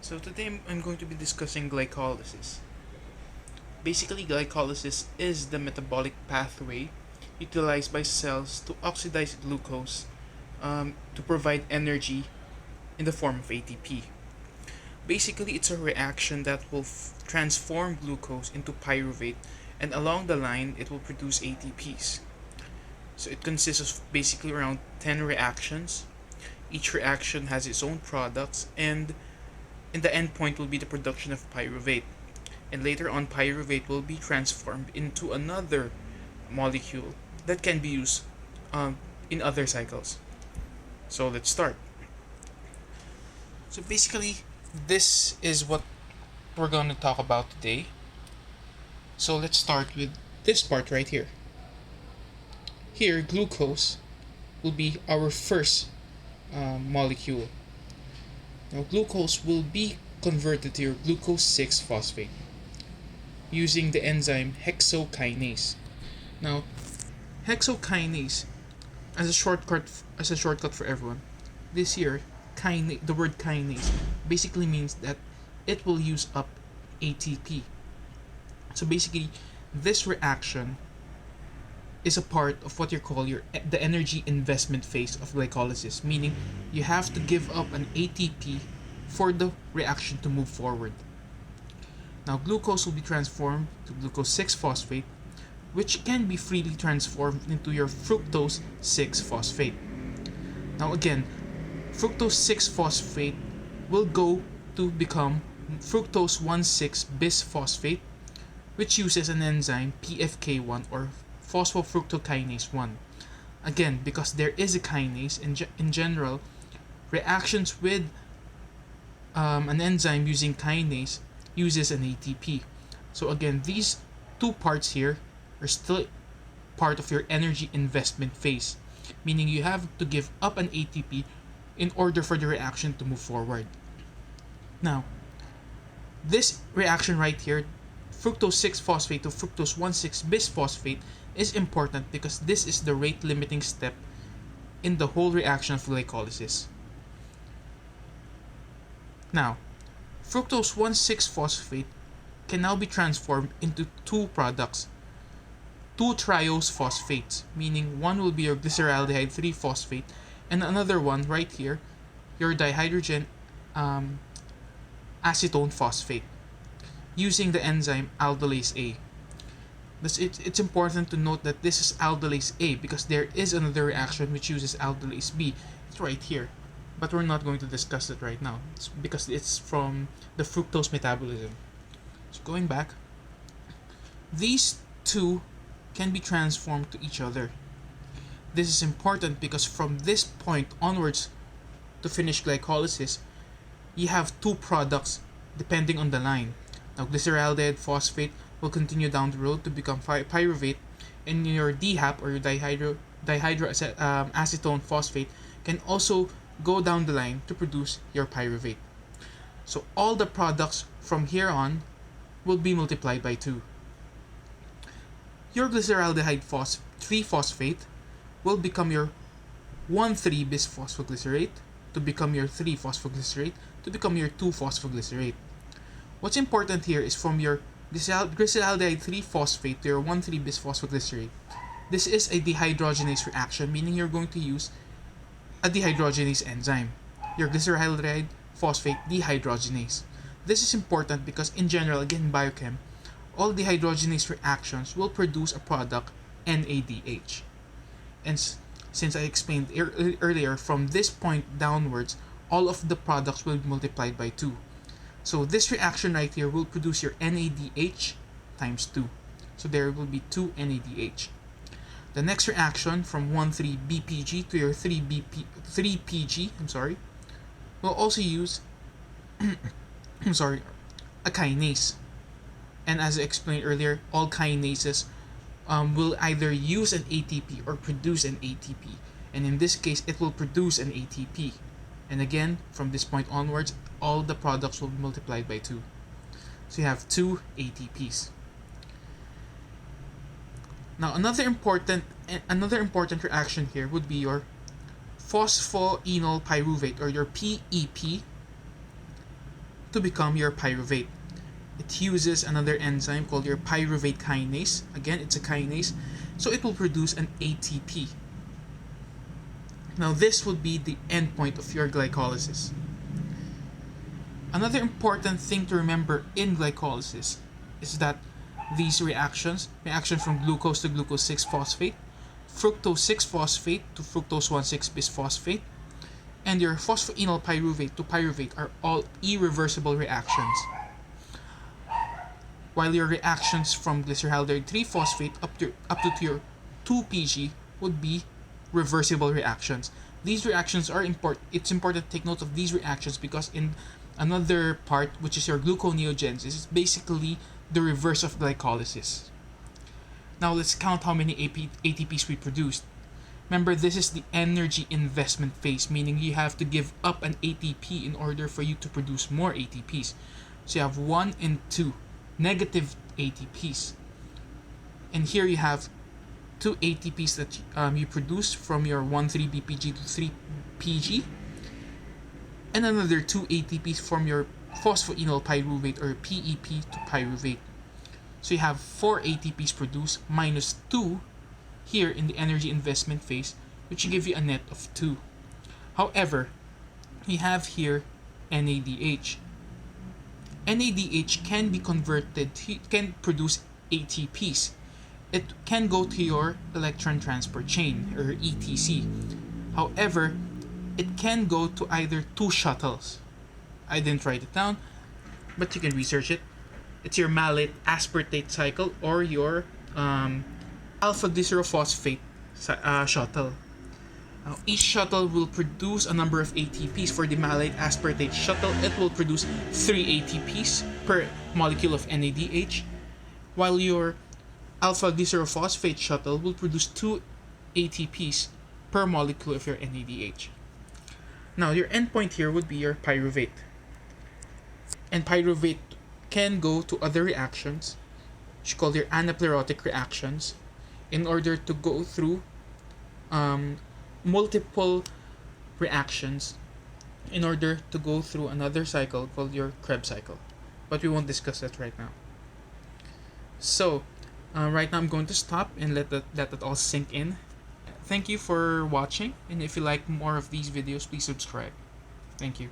So today I'm going to be discussing glycolysis. Basically, glycolysis is the metabolic pathway utilized by cells to oxidize glucose to provide energy in the form of ATP. Basically, it's a reaction that will transform glucose into pyruvate, and along the line, it will produce ATPs. So it consists of basically around 10 reactions. Each reaction has its own products, and in the end point will be the production of pyruvate. And later on, pyruvate will be transformed into another molecule that can be used in other cycles. So let's start. So basically, this is what we're going to talk about today. So let's start with this part right here. Here, glucose will be our first molecule. Now, glucose will be converted to your glucose 6-phosphate using the enzyme hexokinase. Now, hexokinase, as a shortcut for everyone, this here, the word kinase basically means that it will use up ATP. So basically, this reaction is a part of what you call the energy investment phase of glycolysis, meaning you have to give up an ATP for the reaction to move forward. Now, glucose will be transformed to glucose 6-phosphate, which can be freely transformed into your fructose 6-phosphate. Now again, fructose 6-phosphate will go to become fructose 1,6-bisphosphate, which uses an enzyme PFK1 or phosphofructokinase 1. Again, because there is a kinase, in general, reactions with an enzyme using kinase uses an ATP. So again, these two parts here are still part of your energy investment phase, meaning you have to give up an ATP in order for the reaction to move forward. Now, this reaction right here, fructose 6-phosphate to fructose 1,6-bisphosphate, is important because this is the rate limiting step in the whole reaction of glycolysis. Now, fructose 1,6-phosphate can now be transformed into two products, two triose phosphates, meaning one will be your glyceraldehyde 3-phosphate and another one right here, your dihydrogen acetone phosphate, using the enzyme aldolase A. It's important to note that this is aldolase A because there is another reaction which uses aldolase B. It's right here, but we're not going to discuss it right now. It's because it's from the fructose metabolism. So going back, these two can be transformed to each other. This is important because from this point onwards to finish glycolysis, you have two products depending on the line. Now, glyceraldehyde phosphate will continue down the road to become pyruvate, and your DHAP or your dihydroacetone phosphate can also go down the line to produce your pyruvate. So all the products from here on will be multiplied by 2. Your glyceraldehyde 3-phosphate will become your 1,3-bisphosphoglycerate to become your 3-phosphoglycerate to become your 2-phosphoglycerate. What's important here is from your glyceraldehyde 3-phosphate to your 1,3-bisphosphoglycerate. This is a dehydrogenase reaction, meaning you're going to use a dehydrogenase enzyme, your glyceraldehyde phosphate dehydrogenase. This is important because in general, again in biochem, all dehydrogenase reactions will produce a product NADH. And since I explained earlier, from this point downwards, all of the products will be multiplied by 2. So this reaction right here will produce your NADH times 2. So there will be 2 NADH. The next reaction from 1,3-BPG to your 3-PG, will also use a kinase. And as I explained earlier, all kinases will either use an ATP or produce an ATP. And in this case, it will produce an ATP. And again, from this point onwards, all the products will be multiplied by 2. So you have 2 ATPs. Now, another important reaction here would be your phosphoenol pyruvate or your PEP to become your pyruvate. It uses another enzyme called your pyruvate kinase. Again, it's a kinase, so it will produce an ATP. Now this would be the endpoint of your glycolysis. Another important thing to remember in glycolysis is that these reaction from glucose to glucose 6-phosphate, fructose 6-phosphate to fructose 1,6-bisphosphate, and your phosphoenol pyruvate to pyruvate are all irreversible reactions. While your reactions from glyceraldehyde 3-phosphate up to your 2-PG would be reversible reactions. These reactions are important. It's important to take note of these reactions because in another part, which is your gluconeogenesis, is basically the reverse of glycolysis. Now let's count how many ATPs we produced. Remember, this is the energy investment phase, meaning you have to give up an ATP in order for you to produce more ATPs. So you have 1 and 2 negative ATPs. And here you have 2 ATPs that you produce from your 1,3-BPG to 3-PG, and another 2 ATPs from your phosphoenol pyruvate or PEP to pyruvate. So you have 4 ATPs produced minus 2 here in the energy investment phase, which will give you a net of 2. However, we have here NADH. NADH can be converted, can produce ATPs. It can go to your electron transport chain or ETC. However, it can go to either 2 shuttles. I didn't write it down, but you can research it. It's your malate aspartate cycle or your alpha glycerophosphate shuttle. Now, each shuttle will produce a number of ATPs. For the malate aspartate shuttle, it will produce 3 ATPs per molecule of NADH, while your alpha glycerophosphate shuttle will produce 2 ATPs per molecule of your NADH. Now, your endpoint here would be your pyruvate. And pyruvate can go to other reactions, which you call your anaplerotic reactions, in order to go through multiple reactions in order to go through another cycle called your Krebs cycle. But we won't discuss that right now. So, right now I'm going to stop and let that all sink in. Thank you for watching, and if you like more of these videos, please subscribe. Thank you.